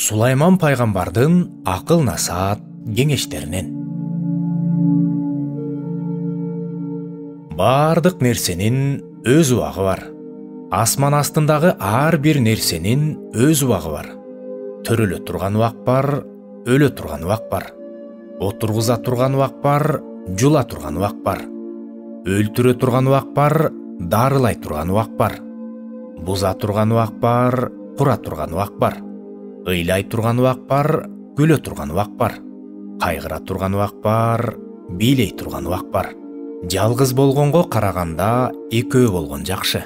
Сулайман пайгамбардын акыл насаат кеңештеринен. Бардык нерсенин өз убагы бар. Асман астындагы ар бир нерсенин өз убагы бар. Төрөлө турган убак бар, өлө турган убак бар. Отургуза турган убак бар, жула турган убак бар. Өлтүрө турган убак бар, дарылай турган убак бар. Буза турган убак бар, кура турган убак бар. Ыйлай турган убак бар, күлө турган убак бар. Кайгыра турган убак бар, бийлей турган убак бар. Жалгыз болгонго караганда экөө болгон жакшы.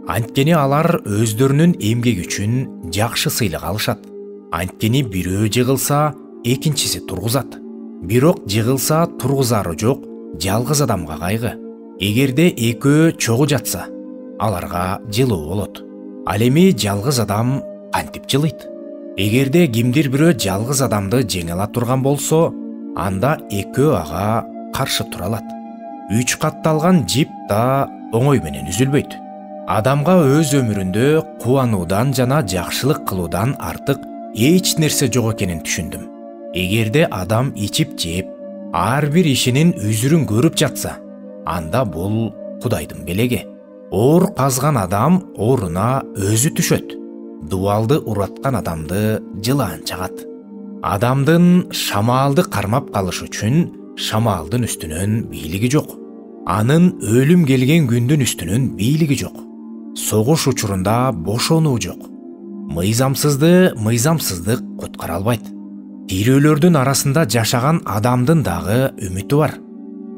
Анткени алар өздөрүнүн эмгеги үчүн жакшы сыйлык алышат. Анткени бирөө жыгылса, экинчиси тургузат. Бирок жыгылса тургузары жок жалгыз адамга кайгы. Эгерде экөө чогуу жатса, аларга жылуу болот. Ал эми жалгыз адам кантип жылыйт? Эгерде кимдир бирөө жалгыз адамды жеңе ала турган болсо, анда экөө ага каршы тура алат. 3 катталган жип да оңой менен үзүлбөйт. Адамга өз өмүрүндө кубануудан жана жакшылык кылуудан артык эч нерсе жок экенин түшүндүм. Эгерде адам ичип жеп, ар бир ишинин үзүрүн көрүп жатса, анда бул Кудайдын белеги. Оор казган адам ооруна өзү түшөт. Дубалды ураткан адамды жылаан чагат. Адамдын шамаалды кармап калыш үчүн шамаалдын үстүнөн бийлиги жок. Анын өлүм келген күндүн үстүнөн бийлиги жок. Согуш учурунда бошонуу жок. Мыйзамсыздык куткара албайт. Тирүүлөрдүн арасында жашаган адамдын дагы үмүтү бар.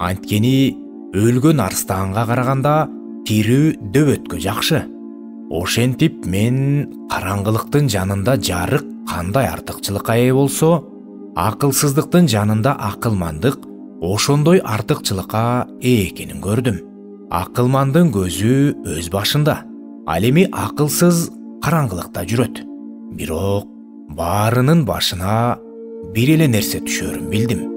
Анткени өлгөн арстанга караганда тирүү дөбөткө жакшы. Ошентип мен караңгылыктын жанында жарык кандай артыкчылыкка ээ болсо, акылсыздыктын жанында акылмандык ошондой артыкчылыкка ээ экенин көрдүм. Акылмандын көзү өз башында. Ал эми акылсыз караңгылыкта жүрөт. Бирок баарынын башына бир эле нерсе түшөрүн билдим.